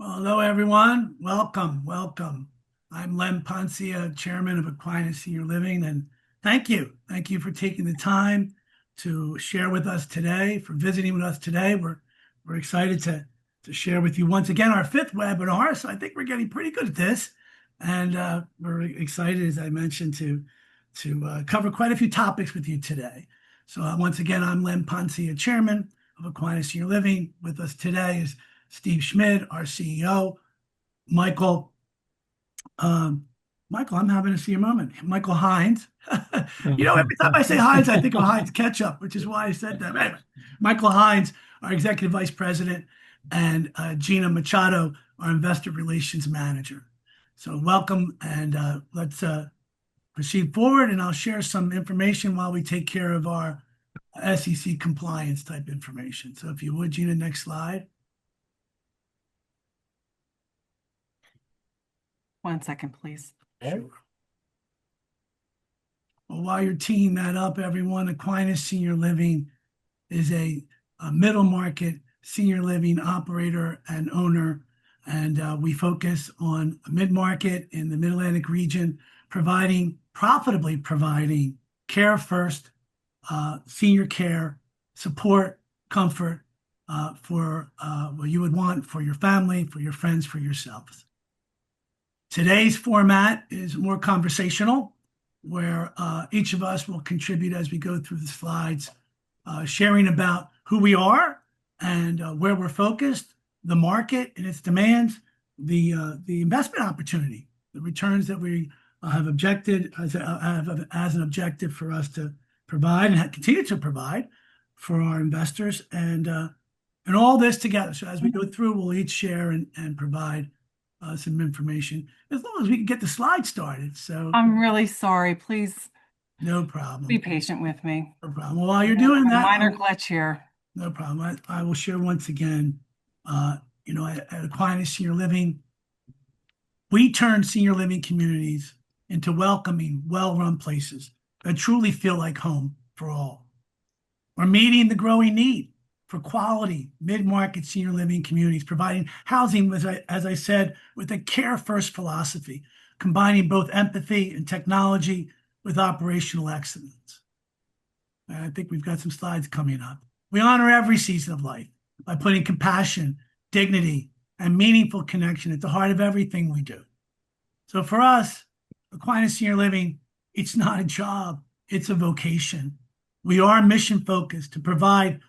Well, hello, everyone. Welcome, welcome. I'm Len Poncia, Chairman of Aquinas Senior Living, and thank you. Thank you for taking the time to share with us today, for visiting with us today. We're excited to share with you once again our fifth webinar, so I think we're getting pretty good at this. And we're excited, as I mentioned, to cover quite a few topics with you today. So once again, I'm Len Poncia, Chairman of Aquinas Senior Living. With us today is Steve Schmidt, our CEO, Michael. Michael, I'm having a senior moment. Michael Hines. Every time I say Hines, I think of Heinz ketchup, which is why I said that. Anyway, Michael Hines, our Executive Vice President, and Gina Machado, our Investor Relations Manager. So welcome, and let's proceed forward, and I'll share some information while we take care of our SEC compliance type information. So if you would, Gina, next slide. 1 second, please. Sure. Well, while you're teeing that up, everyone, Aquinas Senior Living is a middle market senior living operator and owner, and we focus on mid-market in the Mid-Atlantic region, profitably providing care first, senior care, support, comfort for what you would want for your family, for your friends, for yourselves. Today's format is more conversational, where each of us will contribute as we go through the slides, sharing about who we are and where we're focused, the market and its demands, the investment opportunity, the returns that we have objected as an objective for us to provide and continue to provide for our investors, and all this together. So as we go through, we'll each share and provide some information, as long as we can get the slide started. So I'm really sorry. Please no problem. be patient with me. No problem. Well, while you're doing that, minor glitch here. No problem. I will share once again. At Aquinas Senior Living, we turn senior living communities into welcoming, well-run places that truly feel like home for all. We're meeting the growing need for quality mid-market senior living communities, providing housing, as I said, with a care-first philosophy, combining both empathy and technology with operational excellence. And I think we've got some slides coming up. We honor every season of life by putting compassion, dignity, and meaningful connection at the heart of everything we do. So for us, Aquinas Senior Living, it's not a job, it's a vocation. We are mission-focused to provide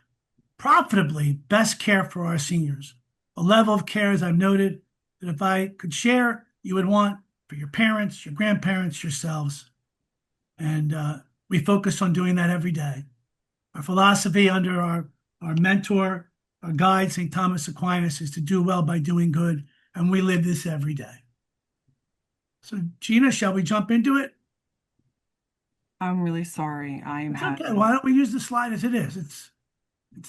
profitably best care for our seniors, a level of care, as I've noted, that if I could share, you would want for your parents, your grandparents, yourselves. And we focus on doing that every day. Our philosophy under our mentor, our guide, St. Thomas Aquinas, is to do well by doing good, and we live this every day. So, Gina, shall we jump into it? I'm really sorry. It's okay. Why don't we use the slide as it is?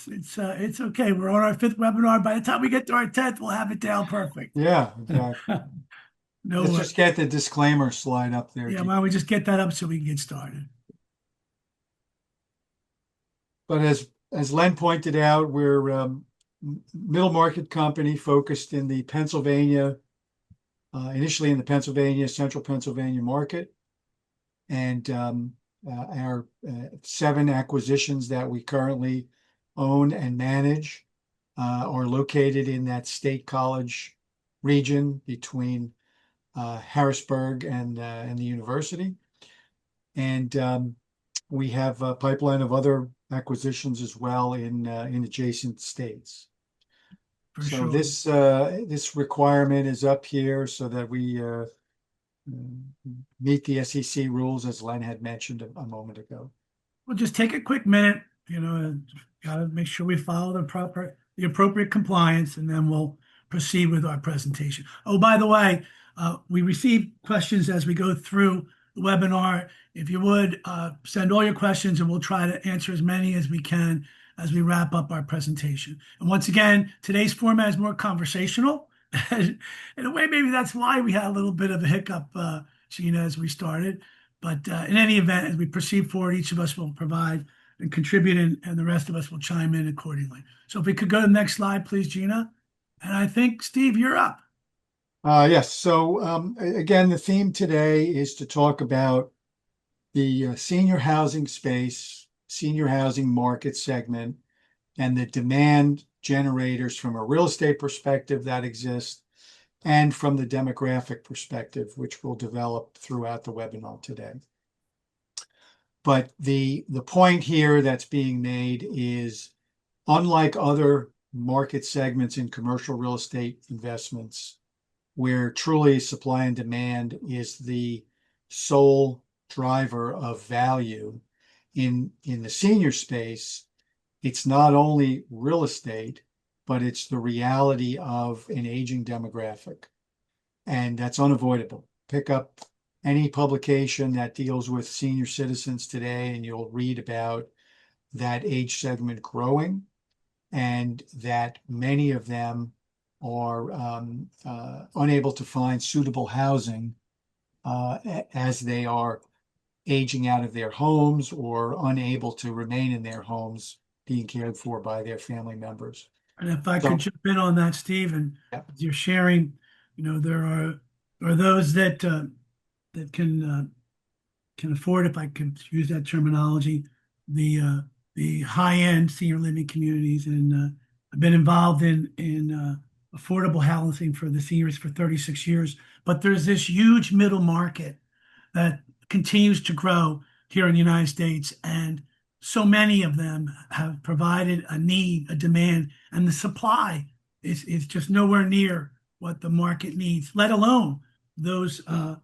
It's okay. We're on our fifth webinar. By the time we get to our 10th, we'll have it down perfect. Yeah, exactly. Let's just get the disclaimer slide up there. Yeah, why don't we just get that up so we can get started? But as Len pointed out, we're middle market company focused in the Pennsylvania, initially in the central Pennsylvania market. And our 7 acquisitions that we currently own and manage are located in that State College region between Harrisburg and the university. And we have a pipeline of other acquisitions as well in adjacent states. So this requirement is up here so that we meet the SEC rules, as Len had mentioned a moment ago. We'll just take a quick minute, got to make sure we follow the appropriate compliance, and then we'll proceed with our presentation. Oh, by the way, we receive questions as we go through the webinar. If you would, send all your questions, and we'll try to answer as many as we can as we wrap up our presentation. And once again, today's format is more conversational. In a way, maybe that's why we had a little bit of a hiccup, Gina, as we started. But in any event, as we proceed forward, each of us will provide and contribute, and the rest of us will chime in accordingly. So if we could go to the next slide, please, Gina. And I think, Steve, you're up. Yes, so again, the theme today is to talk about the senior housing space, senior housing market segment, and the demand generators from a real estate perspective that exist, and from the demographic perspective, which we'll develop throughout the webinar today. But the point here that's being made is, unlike other market segments in commercial real estate investments, where truly supply and demand is the sole driver of value, in the senior space, it's not only real estate, but it's the reality of an aging demographic. And that's unavoidable. Pick up any publication that deals with senior citizens today, and you'll read about that age segment growing, and that many of them are unable to find suitable housing as they are aging out of their homes, or unable to remain in their homes being cared for by their family members. And if I So- could jump in on that, Steve, and Yeah. you're sharing, there are those that can afford, if I can use that terminology, the high end senior living communities, and I've been involved in affordable housing for the seniors for 36 years. But there's this huge middle market that continues to grow here in the United States, and so many of them have provided a need, a demand, and the supply is just nowhere near what the market needs, let alone those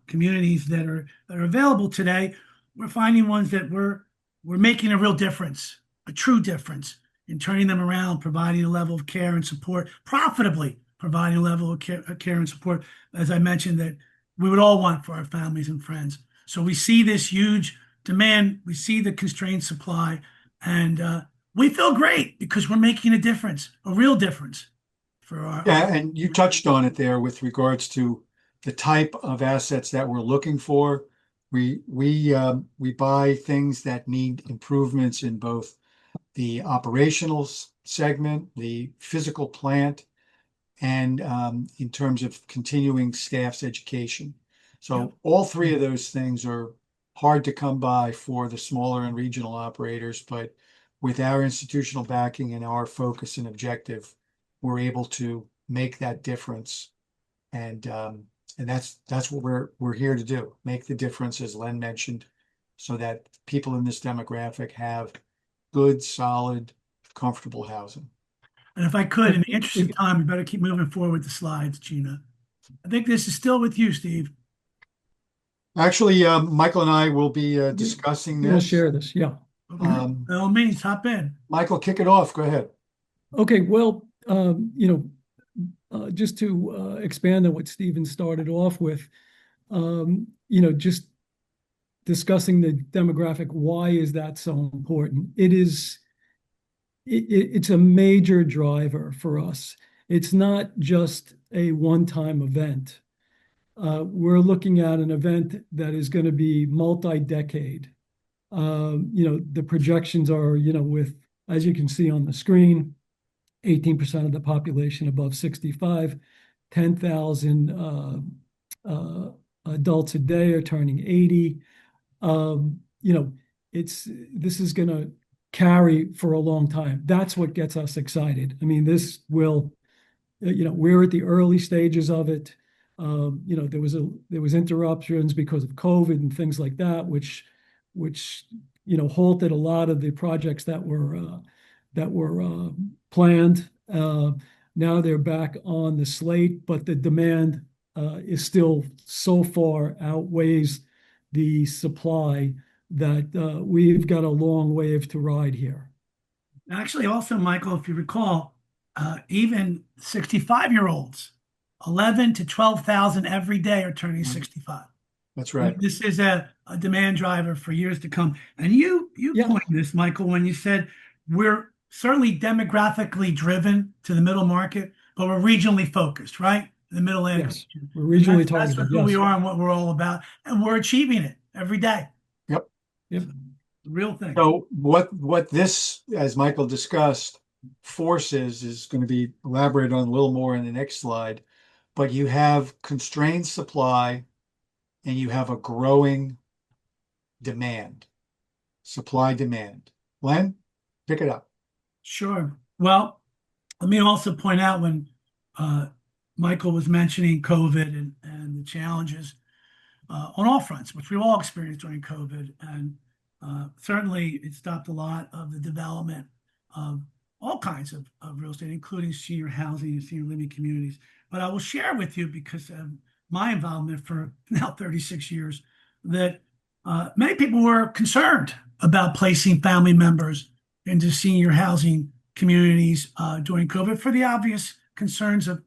communities that are available today. We're finding ones that we're making a real difference, a true difference, in turning them around, providing a level of care and support, profitably providing a level of care and support, as I mentioned, that we would all want for our families and friends. So we see this huge demand, we see the constrained supply, and we feel great because we're making a difference, a real difference for our. Yeah, and you touched on it there with regards to the type of assets that we're looking for. We buy things that need improvements in both the operational segment, the physical plant, and in terms of continuing staff's education. So all three of those things are hard to come by for the smaller and regional operators, but with our institutional backing and our focus and objective, we're able to make that difference. And that's what we're here to do, make the difference, as Len mentioned, so that people in this demographic have good, solid, comfortable housing. And if I could, in the interest of time, we better keep moving forward with the slides, Gina. I think this is still with you, Steve. Actually, Michael and I will be discussing We'll this. share this, yeah. Okay. By all means, hop in. Michael, kick it off. Go ahead. Okay, well, just to expand on what Stephen started off with, just discussing the demographic, why is that so important? It's a major driver for us. It's not just a one-time event. We're looking at an event that is going to be multi-decade. The projections are, with, as you can see on the screen, 18% of the population above 65, 10,000 adults a day are turning 80. This is going to carry for a long time. That's what gets us excited. I mean, this will, we're at the early stages of it. There was interruptions because of COVID and things like that, which halted a lot of the projects that were planned. Now they're back on the slate, but the demand is still so far outweighs the supply that we've got a long wave to ride here. Actually, also, Michael, if you recall, even 65-year-olds, 11 to 12,000 every day are turning 65. That's right. This is a demand driver for years to come. And you coined this, Michael, when you said we're certainly demographically driven to the middle market, but we're regionally focused, right? The middle end. Yes, we're regionally That's targeted. who we are and what we're all about. And we're achieving it every day. Yep. Yep. The real thing. So what this, as Michael discussed, forces is going to be elaborated on a little more in the next slide, but you have constrained supply and you have a growing demand, supply demand. Len, pick it up. Sure. Well, let me also point out when Michael was mentioning COVID and the challenges on all fronts, which we all experienced during COVID. And certainly it stopped a lot of the development of all kinds of real estate, including senior housing and senior living communities. But I will share with you, because of my involvement for now 36 years, that many people were concerned about placing family members into senior housing communities during COVID for the obvious concerns of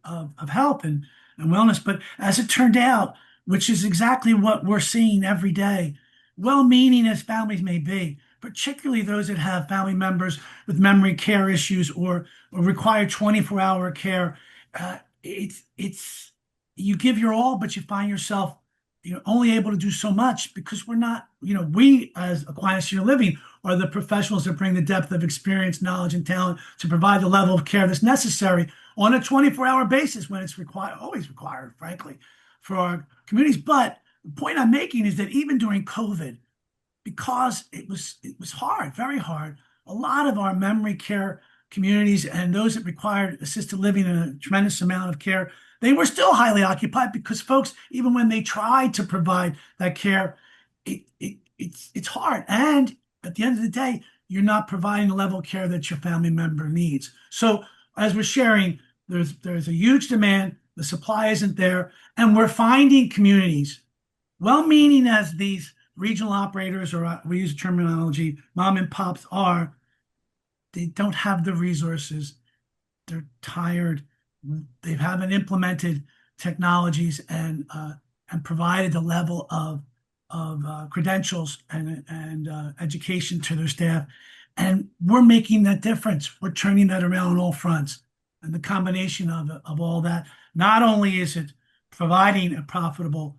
health and wellness. But as it turned out, which is exactly what we're seeing every day, well-meaning as families may be, particularly those that have family members with memory care issues or require 24-hour care, it's you give your all, but you find yourself only able to do so much, because we're not, we as Aquinas Senior Living are the professionals that bring the depth of experience, knowledge, and talent to provide the level of care that's necessary on a 24-hour basis when it's required, always required, frankly, for our communities. But the point I'm making is that even during COVID, because it was hard, very hard, a lot of our memory care communities and those that required assisted living and a tremendous amount of care, they were still highly occupied, because folks, even when they tried to provide that care, it's hard. And at the end of the day, you're not providing the level of care that your family member needs. So as we're sharing, there's a huge demand, the supply isn't there, and we're finding communities, well-meaning as these regional operators, or we use terminology, mom and pops are, they don't have the resources. They're tired. They haven't implemented technologies and provided the level of credentials and education to their staff. And we're making that difference. We're turning that around on all fronts. And the combination of all that, not only is it providing a profitable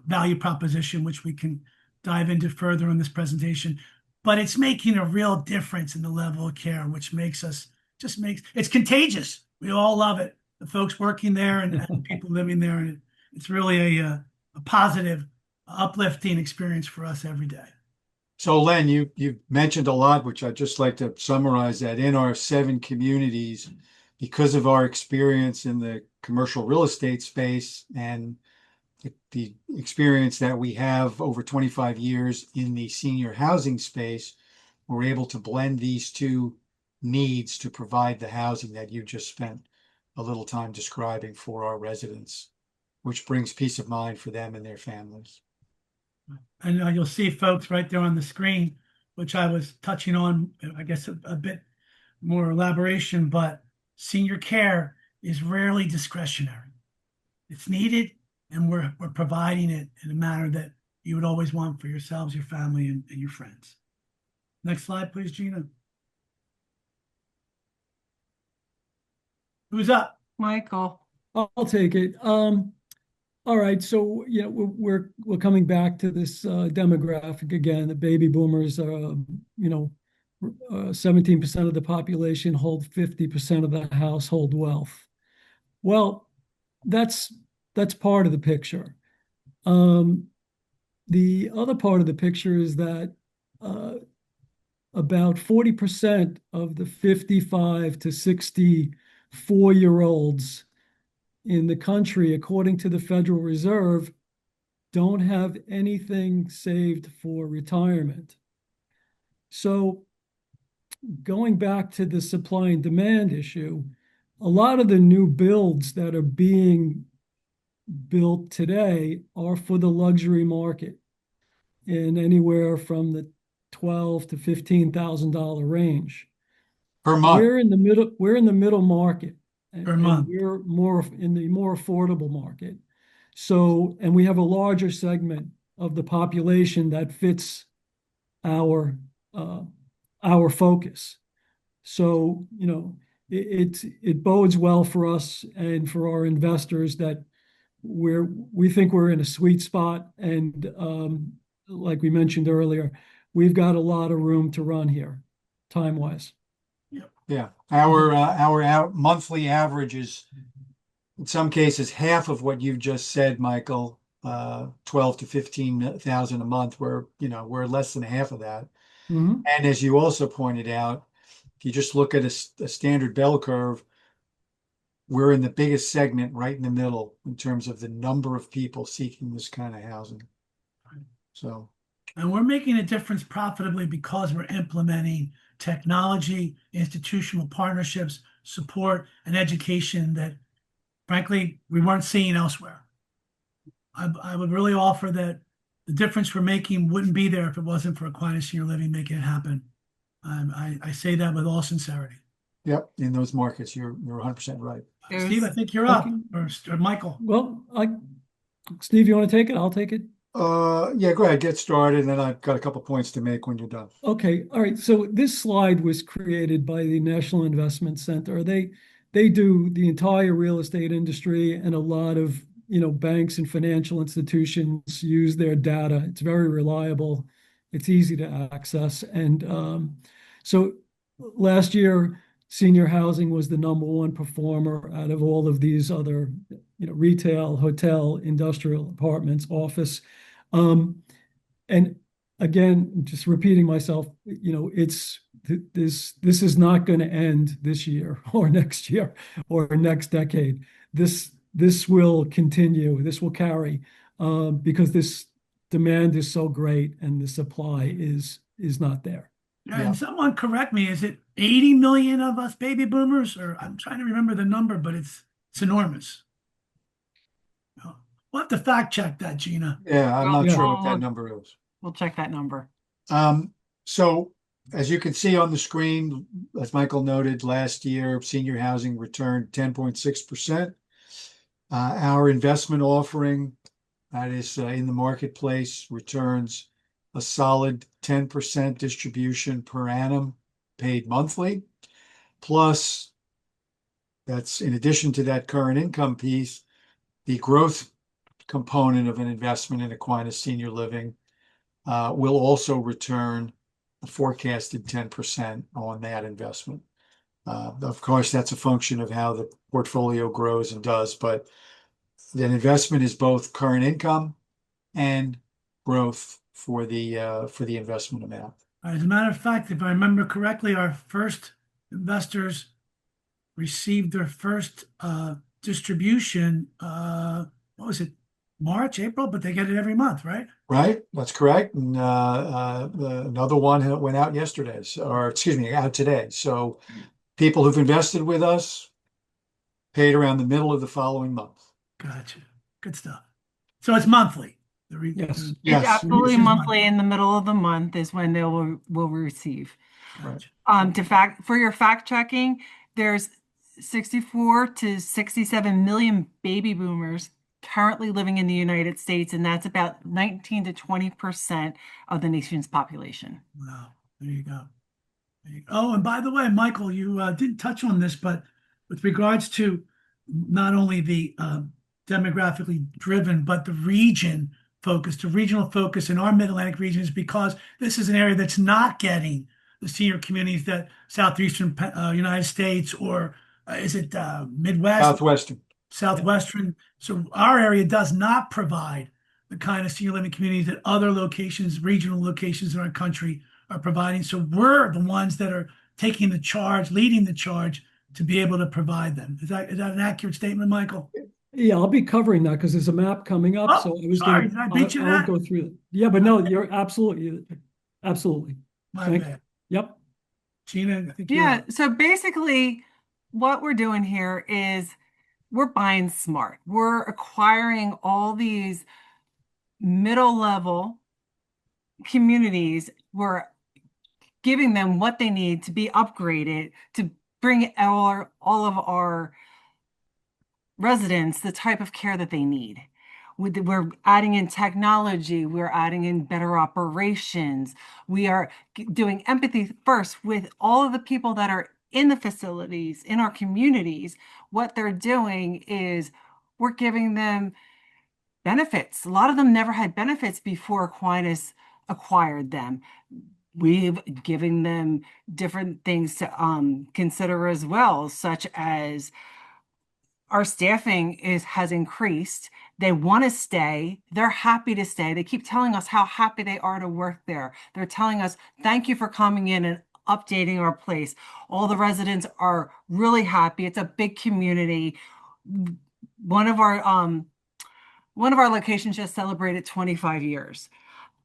value proposition, which we can dive into further in this presentation, but it's making a real difference in the level of care, which makes it's contagious. We all love it. The folks working there and people living there, and it's really a positive, uplifting experience for us every day. So Len, you mentioned a lot, which I'd just like to summarize that in our 7 communities, because of our experience in the commercial real estate space and the experience that we have over 25 years in the senior housing space, we're able to blend these two needs to provide the housing that you just spent a little time describing for our residents, which brings peace of mind for them and their families. And you'll see folks right there on the screen, which I was touching on, I guess, a bit more elaboration, but senior care is rarely discretionary. It's needed, and we're providing it in a manner that you would always want for yourselves, your family, and your friends. Next slide, please, Gina. Who's up? Michael. I'll take it. All right, so we're coming back to this demographic again. The baby boomers are, 17% of the population hold 50% of the household wealth. Well, that's part of the picture. The other part of the picture is that about 40% of the 55 to 64-year-olds in the country, according to the Federal Reserve, don't have anything saved for retirement. So going back to the supply and demand issue, a lot of the new builds that are being built today are for the luxury market in anywhere from the $12,000 to $15,000 range. Per month. We're in the middle market. Per month. We're more in the more affordable market. So, and we have a larger segment of the population that fits our focus. So, it bodes well for us and for our investors that we think we're in a sweet spot. And like we mentioned earlier, we've got a lot of room to run here, time-wise. Yeah, our monthly average is in some cases half of what you just said, Michael. 12 to 15,000 a month. We're less than half of that. Mhm. And as you also pointed out, if you just look at a standard bell curve, we're in the biggest segment right in the middle in terms of the number of people seeking this kind of housing. So, And we're making a difference profitably because we're implementing technology, institutional partnerships, support, and education that, frankly, we weren't seeing elsewhere. I would really offer that the difference we're making wouldn't be there if it wasn't for Aquinas Senior Living making it happen. I say that with all sincerity. yep, in those markets, you're 100% right. Steve, I There's, think you're Okay. up, or Michael. Well, Steve, you want to take it? I'll take it. Yeah, go ahead, get started, and then I've got a couple points to make when you're done. Okay, all right. So this slide was created by the National Investment Center. They do the entire real estate industry, and a lot of banks and financial institutions use their data. It's very reliable. It's easy to access, and so last year, senior housing was the number one performer out of all of these other, retail, hotel, industrial, apartments, office. And again, just repeating myself, it's this is not going to end this year or next year or next decade. This will continue. This will carry because this demand is so great and the supply is not there. Yeah, Yeah. and someone correct me. Is it 80 million of us baby boomers? Or I'm trying to remember the number, but it's enormous. We'll have to fact check that, Gina. Yeah, I'm not Yeah. sure what that number is. we'll check that number. So as you can see on the screen, as Michael noted, last year, senior housing returned 10.6%. Our investment offering, that is in the marketplace, returns a solid 10% distribution per annum paid monthly. Plus, that's in addition to that current income piece, the growth component of an investment in Aquinas Senior Living will also return a forecasted 10% on that investment. Of course, that's a function of how the portfolio grows and does, but the investment is both current income and growth for the investment amount. As a matter of fact, if I remember correctly, our first investors received their first distribution. What was it? March, April, but they get it every month, right? Right, that's correct. And another one went out yesterday, or excuse me, out today. So people who've invested with us paid around the middle of the following month. Gotcha. Good stuff. So it's monthly. Yes. It's Yes. absolutely This is monthly. In the middle of the month is when they will receive. Gotcha. For your fact checking, there's 64 to 67 million baby boomers currently living in the United States, and that's about 19 to 20% of the nation's population. Wow. There you go. Oh, and by the way, Michael, you didn't touch on this, but with regards to not only the demographically driven, but the regional focus in our Mid-Atlantic region is because this is an area that's not getting the senior communities that Southeastern United States, or is it Midwest? Southwestern. Southwestern. So our area does not provide the kind of senior living communities that other locations, regional locations in our country are providing. So we're the ones that are taking the charge, leading the charge to be able to provide them. Is that an accurate statement, Michael? Yeah, I'll be covering that because there's a map coming up. Oh, So I was sorry, gonna, did I beat you to I'll that? go through it. Yeah, but no, you're absolutely. My Thank- bad. Yep. Gina, I think you're Yeah, up. so basically, what we're doing here is we're buying smart. We're acquiring all these middle level communities. We're giving them what they need to be upgraded to bring all of our residents the type of care that they need. We're adding in technology, we're adding in better operations, we are doing empathy first with all of the people that are in the facilities, in our communities. What they're doing is we're giving them benefits. A lot of them never had benefits before Aquinas acquired them. we've given them different things to consider as well, such as our staffing has increased. They want to stay. They're happy to stay. They keep telling us how happy they are to work there. They're telling us, thank you for coming in and updating our place. All the residents are really happy. It's a big community. One of our um one of our locations just celebrated 25 years,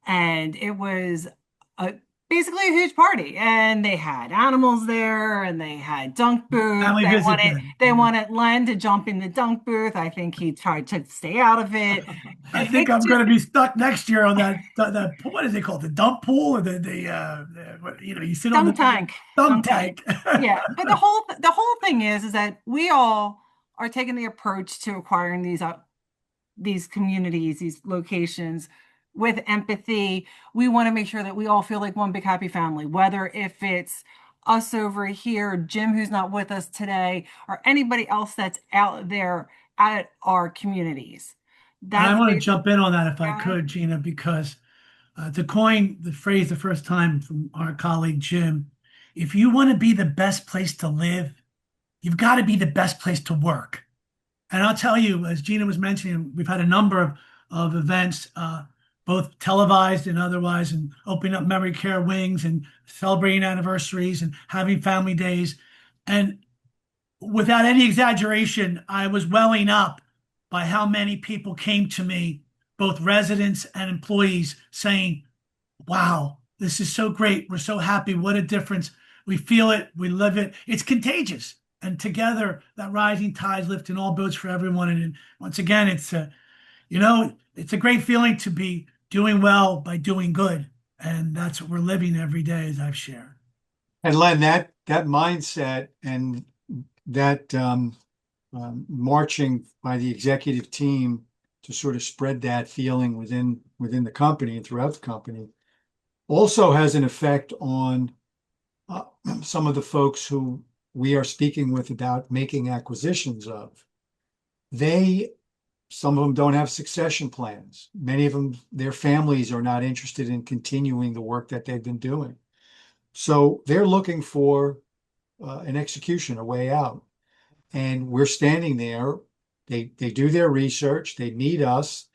and it was a basically a huge party, and they had animals there, and they had dunk booth. Family they visit wanted then. they wanted Len to jump in the dunk booth. I think he tried to stay out of it. I think It's I'm just going to be stuck next year on that what is it called? The dump pool or you sit on the dunk tank dunk dunk tank. tank. Yeah, but the whole thing is that we all are taking the approach to acquiring these communities, these locations with empathy. We want to make sure that we all feel like one big happy family, whether if it's us over here, Jim, who's not with us today, or anybody else that's out there at our communities. And I That's want to basically, jump in on that if I go ahead. could, Gina, because to coin the phrase the first time from our colleague Jim, if you want to be the best place to live, you've got to be the best place to work. And I'll tell you, as Gina was mentioning, we've had a number of events, both televised and otherwise, and opening up memory care wings and celebrating anniversaries and having family days. And without any exaggeration, I was welling up by how many people came to me, both residents and employees, saying, wow, this is so great. We're so happy. What a difference. We feel it. We live it. It's contagious. And together, that rising tides lifting all boats for everyone. And once again, it's a great feeling to be doing well by doing good. And that's what we're living every day, as I've shared. And Len, that mindset and that marching by the executive team to sort of spread that feeling within the company and throughout the company also has an effect on some of the folks who we are speaking with about making acquisitions of. Some of them don't have succession plans. Many of them, their families are not interested in continuing the work that they've been doing. So they're looking for an execution, a way out. And we're standing there. They do their research. They meet us.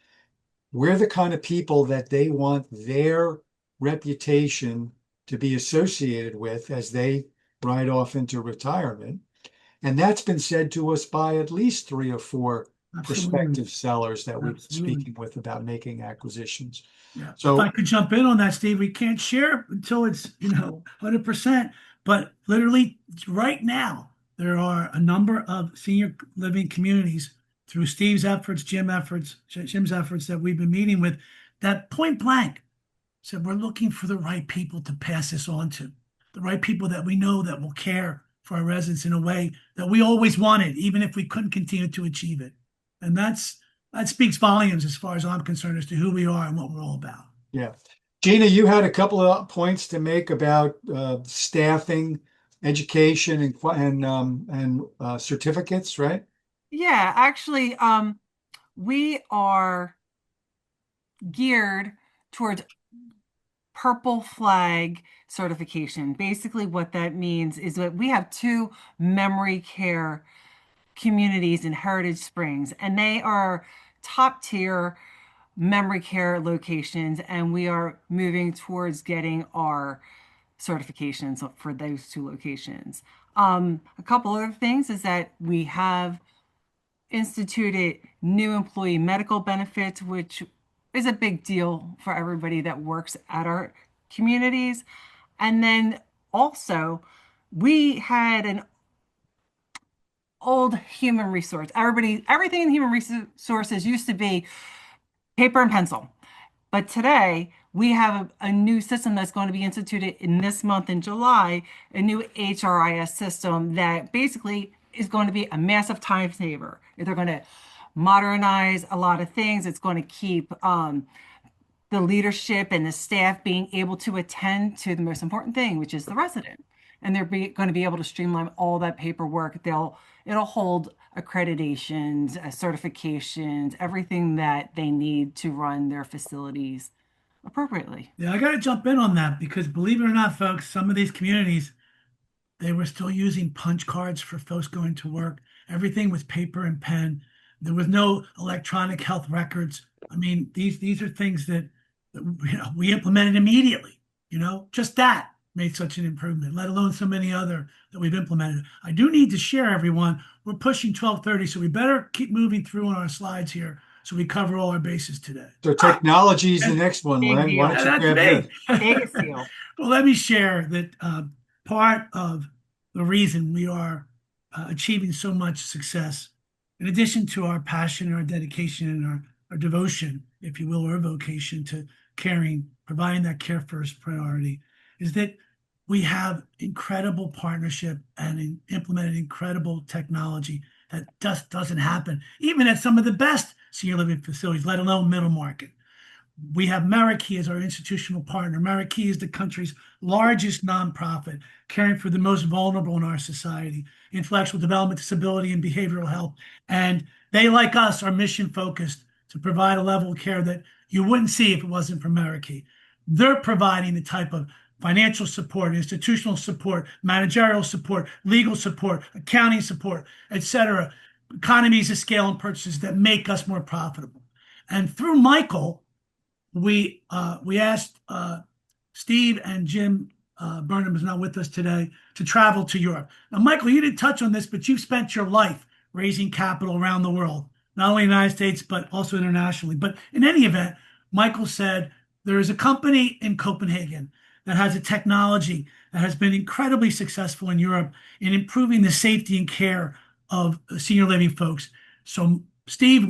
We're the kind of people that they want their reputation to be associated with as they ride off into retirement. And that's been said to us by at least 3 or 4 Absolutely. prospective sellers that we've been Absolutely. speaking with about making acquisitions. Yeah. So- if I could jump in on that, Steve, we can't share until it's, 100%. But literally right now, there are a number of senior living communities through Steve's efforts, Jim's efforts that we've been meeting with that point blank said we're looking for the right people to pass this on to, the right people that we know that will care for our residents in a way that we always wanted, even if we couldn't continue to achieve it. And that speaks volumes as far as I'm concerned as to who we are and what we're all about. Yeah. Gina, you had a couple of points to make about staffing, education, and certificates, right? Yeah, actually, we are geared towards purple flag certification. Basically, what that means is that we have 2 memory care communities in Heritage Springs, and they are top tier memory care locations, and we are moving towards getting our certifications for those 2 locations. A couple other things is that we have instituted new employee medical benefits, which is a big deal for everybody that works at our communities. And then also, we had an old human resource. Everything in human resources used to be paper and pencil. But today, we have a new system that's going to be instituted in this month in July, a new HRIS system that basically is going to be a massive time saver. They're going to modernize a lot of things. It's going to keep the leadership and the staff being able to attend to the most important thing, which is the resident. And they're going to be able to streamline all that paperwork. It'll hold accreditations, certifications, everything that they need to run their facilities appropriately. Yeah, I got to jump in on that because believe it or not, folks, some of these communities, they were still using punch cards for folks going to work. Everything was paper and pen. There was no electronic health records. I mean, these are things that we implemented immediately. Just that made such an improvement, let alone so many other that we've implemented. I do need to share, everyone. We're pushing 12:30, so we better keep moving through on our slides here so we cover all our bases today. So technology is the next one, Big Len. Why deal. don't you That's grab me. that? Biggest deal. Well, let me share that part of the reason we are achieving so much success, in addition to our passion and our dedication and our devotion, if you will, or vocation to caring, providing that care first priority, is that we have incredible partnership and implemented incredible technology that just doesn't happen, even at some of the best senior living facilities, let alone middle market. We have Marikey as our institutional partner. Marikey is the country's largest nonprofit, caring for the most vulnerable in our society, intellectual development, disability, and behavioral health. And they, like us, are mission focused to provide a level of care that you wouldn't see if it wasn't for Marikey. They're providing the type of financial support, institutional support, managerial support, legal support, accounting support, etc., economies of scale and purchases that make us more profitable. And through Michael, we asked Steve and Jim Burnham is not with us today to travel to Europe. Now, Michael, you didn't touch on this, but you've spent your life raising capital around the world, not only in the United States but also internationally. But in any event, Michael said there is a company in Copenhagen that has a technology that has been incredibly successful in Europe in improving the safety and care of senior living folks. So Steve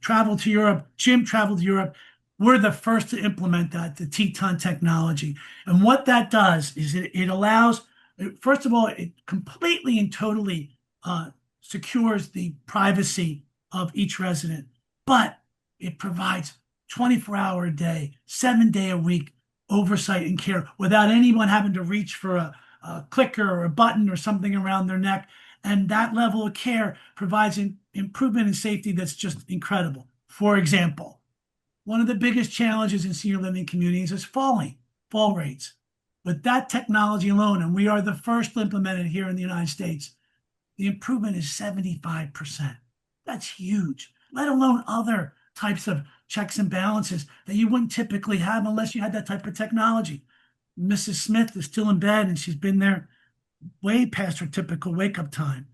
traveled to Europe. Jim traveled to Europe. We're the first to implement that, the Teton technology. And what that does is it allows, first of all, it completely and totally secures the privacy of each resident, but it provides 24-hour a day, 7-day a week oversight and care without anyone having to reach for a clicker or a button or something around their neck. And that level of care provides an improvement in safety that's just incredible. For example, one of the biggest challenges in senior living communities is fall rates. With that technology alone, and we are the first to implement it here in the United States, the improvement is 75%. That's huge, let alone other types of checks and balances that you wouldn't typically have unless you had that type of technology. Mrs. Smith is still in bed and she's been there way past her typical wake-up time.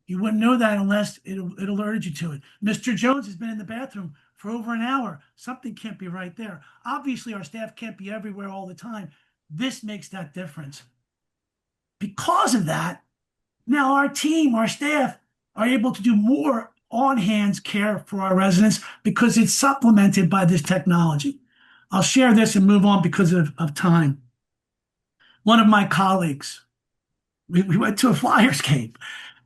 You wouldn't know that unless it alerted you to it. Mr. Jones has been in the bathroom for over an hour. Something can't be right there. Obviously, our staff can't be everywhere all the time. This makes that difference. Because of that, now our team, our staff, are able to do more on-hands care for our residents because it's supplemented by this technology. I'll share this and move on because of time. One of my colleagues, we went to a Flyers game,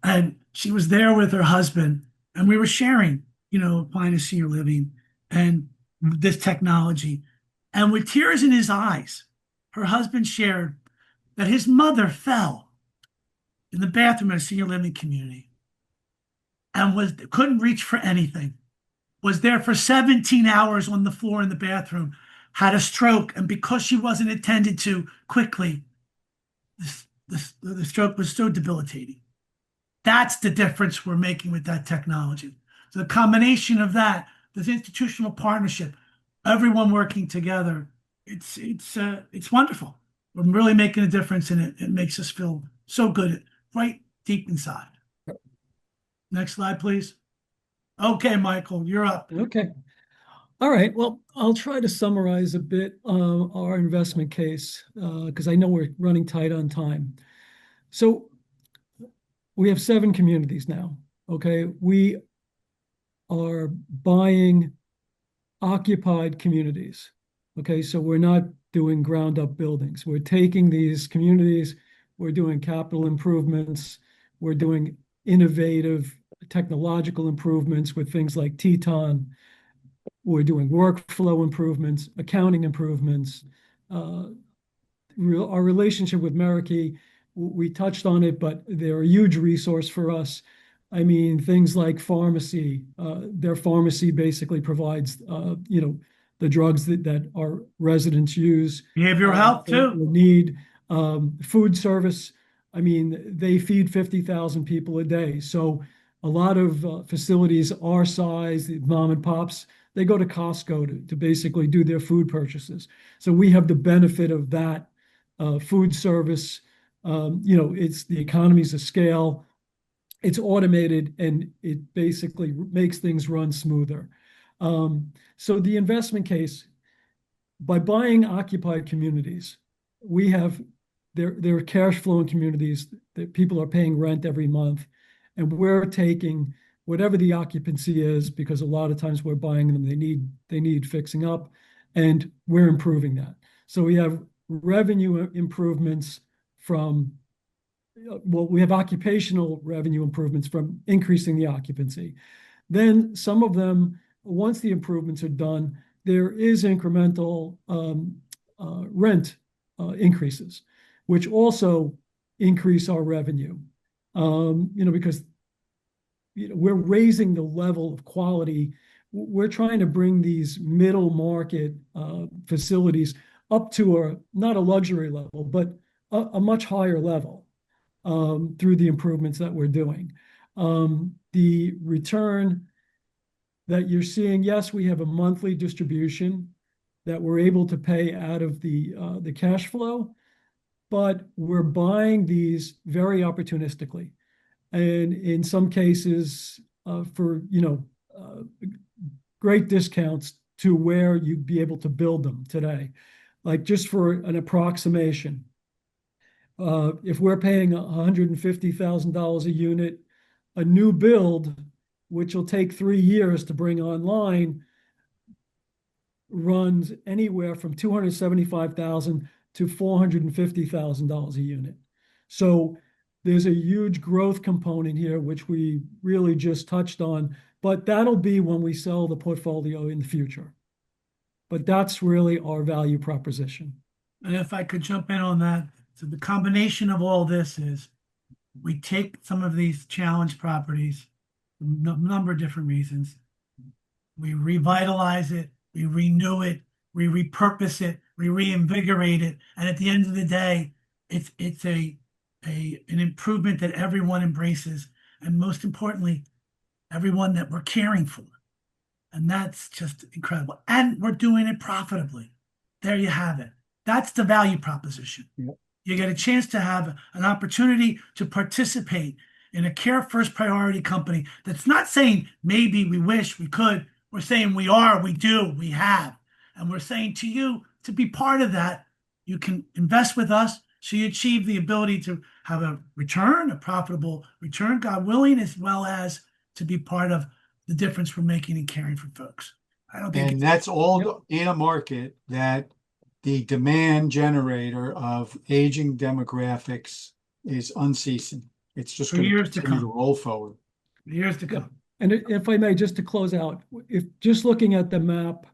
and she was there with her husband, and we were sharing, Aquinas Senior Living and this technology. And with tears in his eyes, her husband shared that his mother fell in the bathroom at a senior living community and couldn't reach for anything, was there for 17 hours on the floor in the bathroom, had a stroke, and because she wasn't attended to quickly, the stroke was so debilitating. That's the difference we're making with that technology. So the combination of that, this institutional partnership, everyone working together, it's wonderful. We're really making a difference, and it makes us feel so good right deep inside. Next slide, please. Okay, Michael, you're up. Okay. All right. Well, I'll try to summarize a bit our investment case because I know we're running tight on time. So we have 7 communities now. Okay. We are buying occupied communities. Okay. So we're not doing ground up buildings. We're taking these communities, we're doing capital improvements, we're doing innovative technological improvements with things like Teton. We're doing workflow improvements, accounting improvements. Our relationship with Marikey, we touched on it, but they're a huge resource for us. I mean, things like pharmacy. Their pharmacy basically provides, the drugs that our residents use. Behavioral health or too. need. Food service, I mean, they feed 50,000 people a day. So a lot of facilities our size, the mom and pops, they go to Costco to basically do their food purchases. So we have the benefit of that food service. It's the economies of scale. It's automated and it basically makes things run smoother. So the investment case, by buying occupied communities, we have they're cash flowing communities that people are paying rent every month, and we're taking whatever the occupancy is, because a lot of times we're buying them, they need fixing up, and we're improving that. So we have revenue improvements from we have occupational revenue improvements from increasing the occupancy. Then some of them, once the improvements are done, there is incremental rent increases, which also increase our revenue. Because we're raising the level of quality. We're trying to bring these middle market facilities up to not a luxury level, but a much higher level through the improvements that we're doing. The return that you're seeing, yes, we have a monthly distribution that we're able to pay out of the cash flow, but we're buying these very opportunistically, and in some cases for great discounts to where you'd be able to build them today. Like, just for an approximation, if we're paying $150,000 a unit, a new build, which will take 3 years to bring online, runs anywhere from $275,000 to $450,000 a unit. So there's a huge growth component here, which we really just touched on, but that'll be when we sell the portfolio in the future. But that's really our value proposition. And if I could jump in on that, so the combination of all this is we take some of these challenged properties, a number of different reasons. We revitalize it, we renew it, we repurpose it, we reinvigorate it, and at the end of the day, it's an improvement that everyone embraces, and most importantly, everyone that we're caring for. And that's just incredible. And we're doing it profitably. There you have it. That's the value proposition. Yep. You get a chance to have an opportunity to participate in a care first priority company that's not saying maybe, we wish, we could. We're saying we are, we do, we have. And we're saying to you, to be part of that, you can invest with us so you achieve the ability to have a return, a profitable return, God willing, as well as to be part of the difference we're making in caring for folks. I don't think And that's all in a market that the demand generator of aging demographics is unceasing. It's just For going to years to continue to come. roll forward. years to come. And if I may, just to close out, if just looking at the map,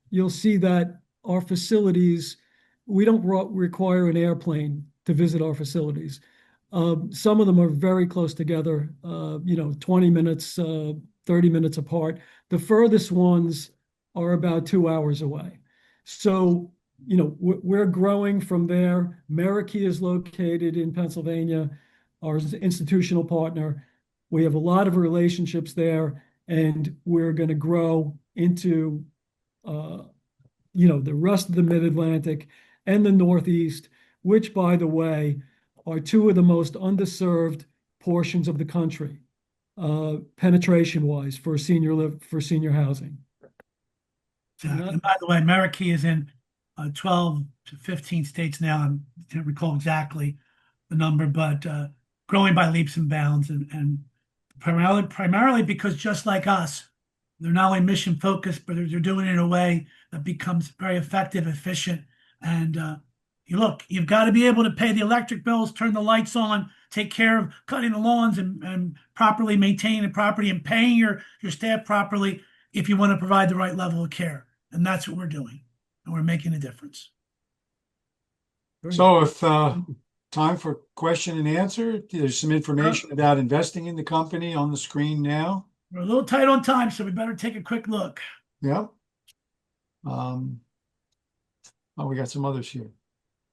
you'll see that our facilities, we don't require an airplane to visit our facilities. Some of them are very close together, 20 minutes, 30 minutes apart. The furthest ones are about 2 hours away. So, we're growing from there. Meraki is located in Pennsylvania, our institutional partner. We have a lot of relationships there, and we're going to grow into, the rest of the Mid-Atlantic and the Northeast, which, by the way, are two of the most underserved portions of the country, penetration-wise, for senior housing. And by the way, Meraki is in 12 to 15 states now. I can't recall exactly the number, but growing by leaps and bounds, and primarily because, just like us, they're not only mission focused, but they're doing it in a way that becomes very effective, efficient. And you've got to be able to pay the electric bills, turn the lights on, take care of cutting the lawns, and properly maintaining the property and paying your staff properly if you want to provide the right level of care. And that's what we're doing. And we're making a difference. So if time for question and answer, there's some information about investing in the company on the screen now. We're a little tight on time, so we better take a quick look. Yeah. Oh, we got some others here.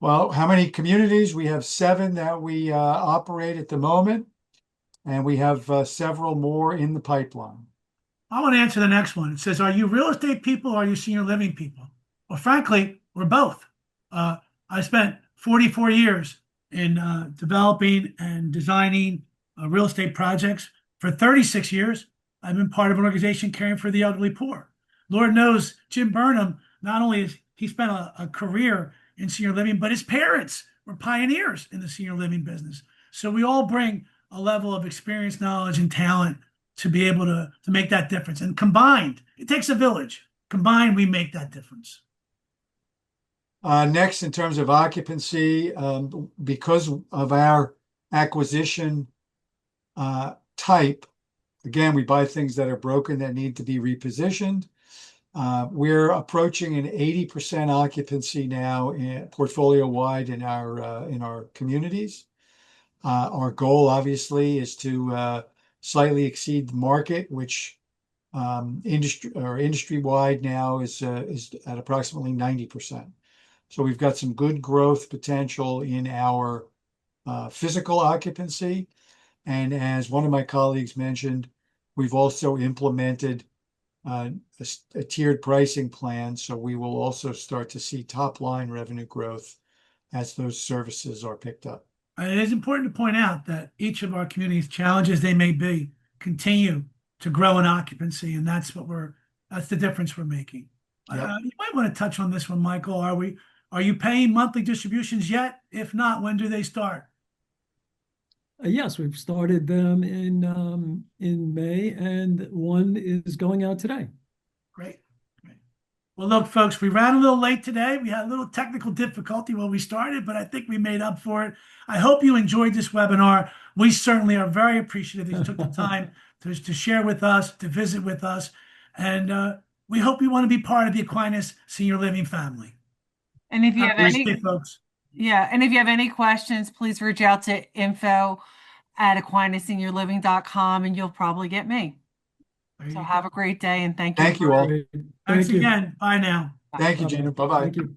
Well, how many communities? We have 7 that we operate at the moment, and we have several more in the pipeline. I want to answer the next one. It says, are you real estate people or are you senior living people? Well, frankly, we're both. I spent 44 years in developing and designing real estate projects. For 36 years, I've been part of an organization caring for the elderly poor. Lord knows Jim Burnham, not only has he spent a career in senior living, but his parents were pioneers in the senior living business. So we all bring a level of experience, knowledge, and talent to be able to make that difference. And combined, it takes a village. Combined, we make that difference. Next, in terms of occupancy, because of our acquisition type, again, we buy things that are broken that need to be repositioned. We're approaching an 80% occupancy now portfolio wide in our communities. Our goal, obviously, is to slightly exceed the market, which industry wide now is at approximately 90%. So we've got some good growth potential in our physical occupancy. And as one of my colleagues mentioned, we've also implemented a tiered pricing plan. So we will also start to see top line revenue growth as those services are picked up. And it is important to point out that each of our communities, challenges they may be, continue to grow in occupancy, and that's the difference we're making. Yep. You might want to touch on this one, Michael. Are you paying monthly distributions yet? If not, when do they start? Yes, we've started them in May, and one is going out today. Great. Well, look, folks, we ran a little late today. We had a little technical difficulty when we started, but I think we made up for it. I hope you enjoyed this webinar. We certainly are very appreciative that you took the time to share with us, to visit with us, and we hope you want to be part of the Aquinas Senior Living family. And if you have any, folks. yeah, and if you have any questions, please reach out to info@aquinas-seniorliving.com and you'll probably get me. So have a great day and thank you. Thank you all. Thanks again. Bye now. Thank you, Gina. Bye-bye. Thank you.